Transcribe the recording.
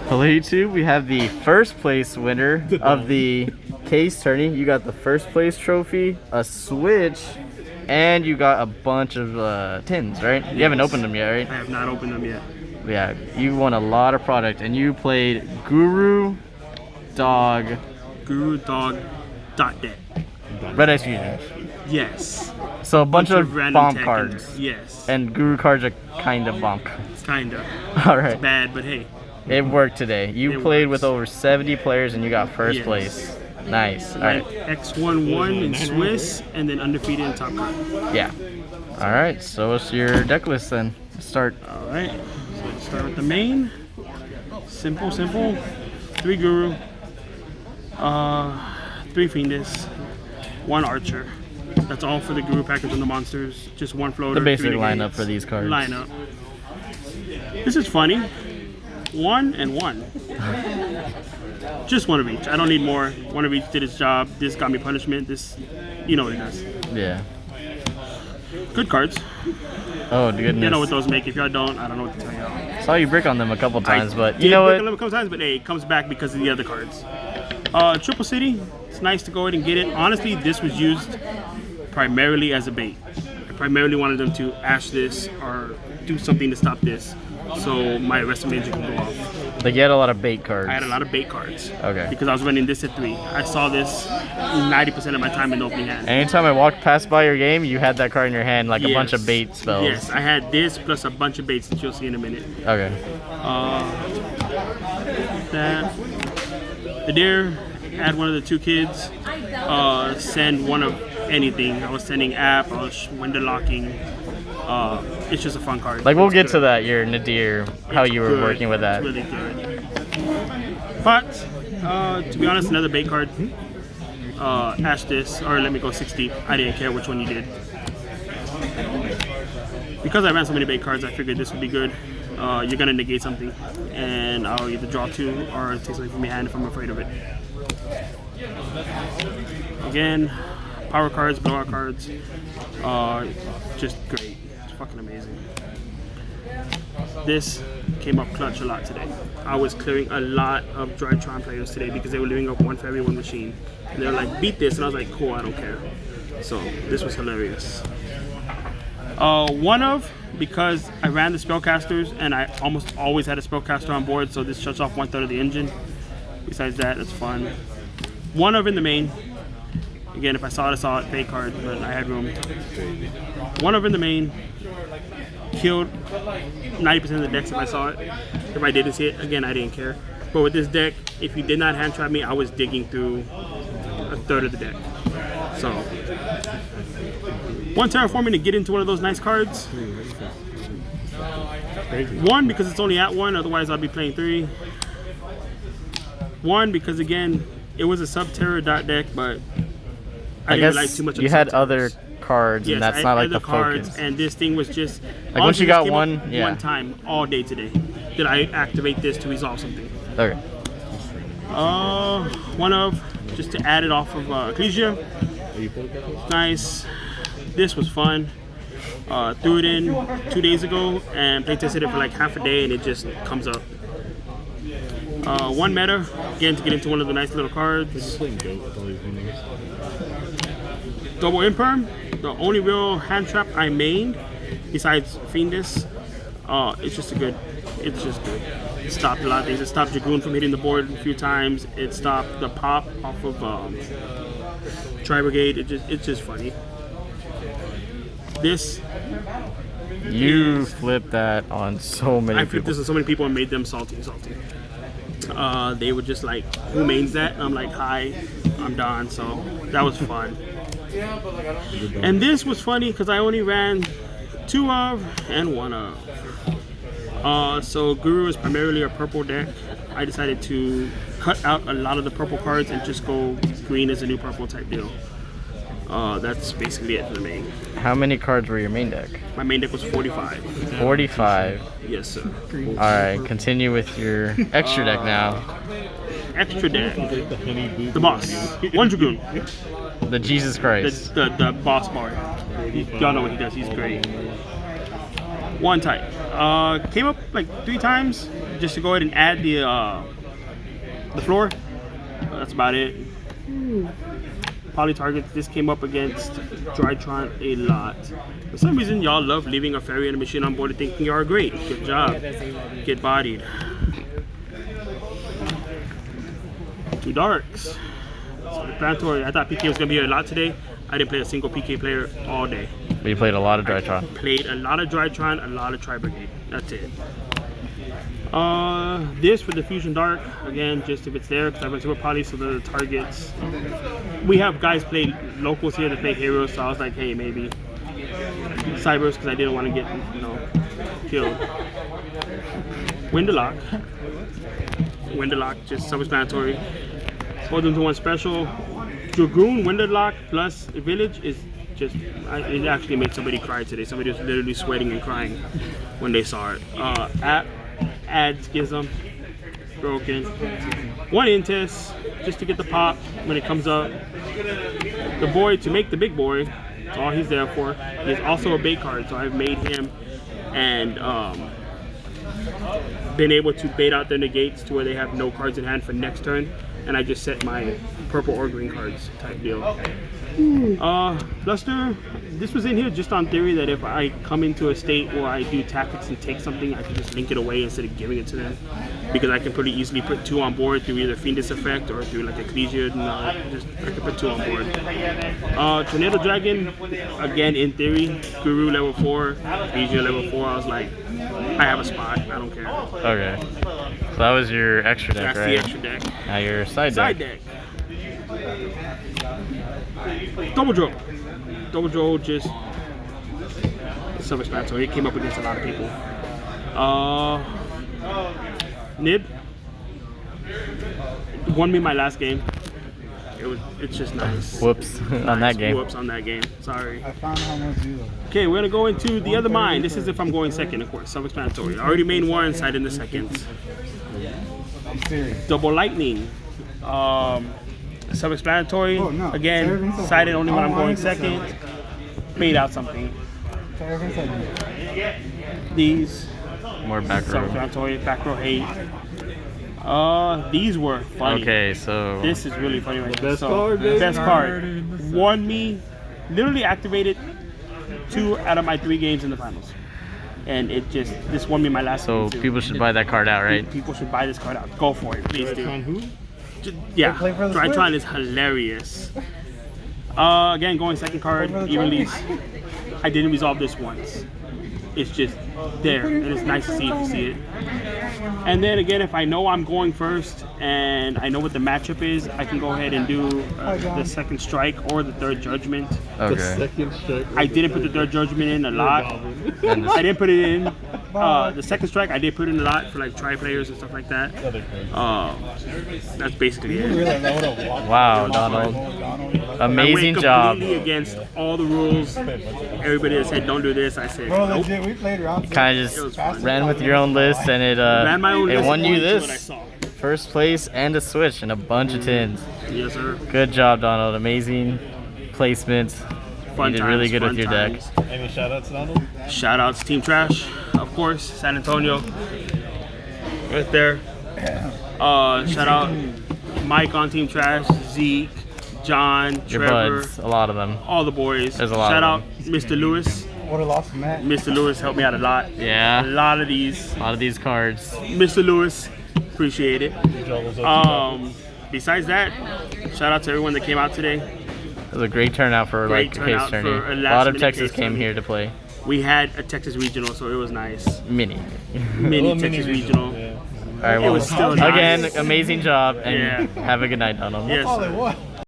Hello YouTube, we have the first place winner of the case tourney. You got the first place trophy, a Switch, and you got a bunch of tins, right? You haven't opened them yet, right? I have not opened them yet. Yeah, you won a lot of product, and you played Guru Dog Dot Deck. Red Ice Fusion. Yes. So a bunch of random bomb tech cards. Yes. And Guru cards are kind of bomb cards. Kinda. Alright. It's bad, but hey. It worked today. You played with over 70 players and you got first place. Nice. Alright. X11 in Swiss and then undefeated in Top Card. Yeah. Alright, so what's your deck list then? Start. Alright. So let's start with the main. Simple. 3 Guru. 3 Fiendus. 1 Archer. That's all for the Guru package and the monsters. Just 1 floater. The basic lineup for these cards. Lineup. This is funny. 1 and 1. Just 1 of each. I don't need more. 1 of each did its job. This got me punishment. This, you know what it does. Yeah. Good cards. Oh goodness. You know what those make. If y'all don't, I don't know what to tell y'all. Saw you brick on them a couple times, but you know what? A couple times, but hey, it comes back because of the other cards. Triple City. It's nice to go ahead and get it. Honestly, this was used primarily as a bait. I primarily wanted them to ash this or do something to stop this, so my Arrested Major can go off. Like you had a lot of bait cards. I had a lot of bait cards. Okay. Because I was running this at 3. I saw this 90% of my time in the opening hand. Anytime I walked past by your game, you had that card in your hand, like a bunch of bait spells. Yes, I had this plus a bunch of baits that you'll see in a minute. Okay. The deer, add 1 of the 2 kids. Send 1 of anything. I was sending app, I was window locking. It's just a fun card. Like we'll get to that, your Nadir, how you were working with that. It's really good. But to be honest, another bait card. Ash this, or let me go 60. I didn't care which one you did. Because I ran so many bait cards, I figured this would be good. You're gonna negate something, and I'll either draw 2 or take something from your hand if I'm afraid of it. Again, power cards, blowout cards, just great. It's fucking amazing. This came up clutch a lot today. I was clearing a lot of Drytron players today because they were leaving up 1 for every 1 machine. And they were like, beat this, and I was like, cool, I don't care. So this was hilarious. 1 of, because I ran the spellcasters and I almost always had a spellcaster on board, so this shuts off 1/3 of the engine. Besides that, it's fun. 1 of in the main. Again, if I saw it, pay card, but I had room. 1 of in the main. Killed 90% of the decks if I saw it. If I didn't see it, again, I didn't care. But with this deck, if you did not hand trap me, I was digging through 1/3 of the deck. So, 1 terraforming to get into 1 of those nice cards. 1 because it's only at 1, otherwise I'll be playing 3. 1 because again, it was a sub-terror dot deck, but I didn't like too much of you had other cards, yes, and that's not like the cards, focus. and this thing was just like once you got 1, one time all day today, did I activate this to resolve something. Okay. 1 of, just to add it off of Ecclesia. Nice. This was fun. Threw it in 2 days ago and play tested it for like half a day, and it just comes up. 1 meta, again to get into 1 of the nice little cards. Double Imperm, the only real hand trap I mained, besides Fiendus. It's just good. It stopped a lot of things. It stopped Dragoon from hitting the board a few times. It stopped the pop off of Tri-Brigade. It's just funny. This... You flipped that on so many people. I flipped this on so many people and made them salty. They were just like, who mains that? And I'm like, hi, I'm Don. So that was fun. And this was funny because I only ran 2 of and 1 of. So Guru is primarily a purple deck. I decided to cut out a lot of the purple cards and just go green as a new purple type deal. That's basically it for the main. How many cards were your main deck? My main deck was 45. 45? Yes, sir. Alright, continue with your extra deck now. Extra deck. The boss. 1 Dragoon. The Jesus Christ. The boss bar. Y'all know what he does. He's great. One type. Came up like 3 times just to go ahead and add the floor. That's about it. Poly targets. This came up against Drytron a lot. For some reason, y'all love leaving a fairy and a machine on board and thinking you are great. Good job. Get bodied. 2 darks. Planetary. I thought PK was gonna be a lot today. I didn't play a single PK player all day. But you played a lot of Drytron. Played a lot of Drytron, a lot of Tri-Brigade. That's it. This for the Fusion Dark, again, just if it's there, because I went Super Poly, so the targets. We have guys play locals here that play heroes, so I was like, hey, maybe Cybers, because I didn't want to get, you know, killed. Winderlock. Winderlock, just self-explanatory. Both into one special. Dragoon, Winderlock plus Village is just, it actually made somebody cry today. Somebody was literally sweating and crying when they saw it. App adds Schism, broken. 1 Intes, just to get the pop when it comes up. The boy to make the big boy, that's all he's there for. He's also a bait card, so I've made him and been able to bait out their negates to where they have no cards in hand for next turn. And I just set my purple or green cards type deal. Bluster, this was in here just on theory that if I come into a state where I do tactics and take something, I can just link it away instead of giving it to them. Because I can pretty easily put 2 on board through either Fiendus effect or through like Ecclesia. I can put 2 on board. Tornado Dragon, again in theory, Guru level 4, Ecclesia level 4. I was like, I have a spot, I don't care. Okay. So that was your extra deck, That's right? the extra deck. Now your side deck. Double Draw. Double Draw just self-explanatory. It came up against a lot of people. Nib won me my last game. It's just nice. Whoops on that game. Whoops on that game. Sorry. I found how much you. Okay, we're gonna go into the other mine. This is if I'm going second, of course. Self-explanatory. I already made one side in the second. I'm serious. Double Lightning. Self-explanatory. Oh, no. Again, sided only when I'm going second. Made out something. These More back row. self-explanatory. Back row hate. These were funny. Okay, so This is really funny right here. Best So, card, baby. best card. Won me. Literally activated 2 out of my 3 games in the finals. And it just, this won me my last so game too. people should buy that card out, right? People should buy this card out. Go for it, please do. Who? Yeah, Play for the Drytron is hilarious. Again, going second card, evenly. I didn't resolve this once. It's just there, and it's nice to see if you see it. And then again, if I know I'm going first and I know what the matchup is, I can go ahead and do the second strike or the third judgment. Okay. I didn't put the third judgment in a lot. I didn't put it in. The second strike, I did put in a lot for like tri players and stuff like that. That's basically it. Wow, Donald. I Amazing went job. completely against all the rules. Everybody that said don't do this, I said Bro, nope. legit, we played around. Kind of It was just fun. ran with your own list, and it Ran my own it list won you according to what I this saw. first place and a switch and a bunch of tins. Yes, sir. Good job, Donald. Amazing placement. Fun You did times, really good fun with your deck. times. Any shout outs, Donald? Shout outs Team Trash, of course, San Antonio. Right there. Shout out Mike on Team Trash, Zeke, John, Your Trevor, buds, a lot of them. all the boys. There's a lot Shout of out Mr. Lewis. Would have lost Matt. Mr. Lewis helped me out a lot. A Yeah, lot of these. a lot of these cards. Mr. Lewis, appreciate it. Besides that, shout out to everyone that came out today. It was a great turnout for Great like a turnout case tourney. for a A lot of last-minute Texas case came tourney. here to play. We had a Texas regional, so it was nice. Mini. Mini Texas regional. All right, It well, was still again, nice. amazing job, and Yeah. have a good night, Donald. Yes, All it sir. was.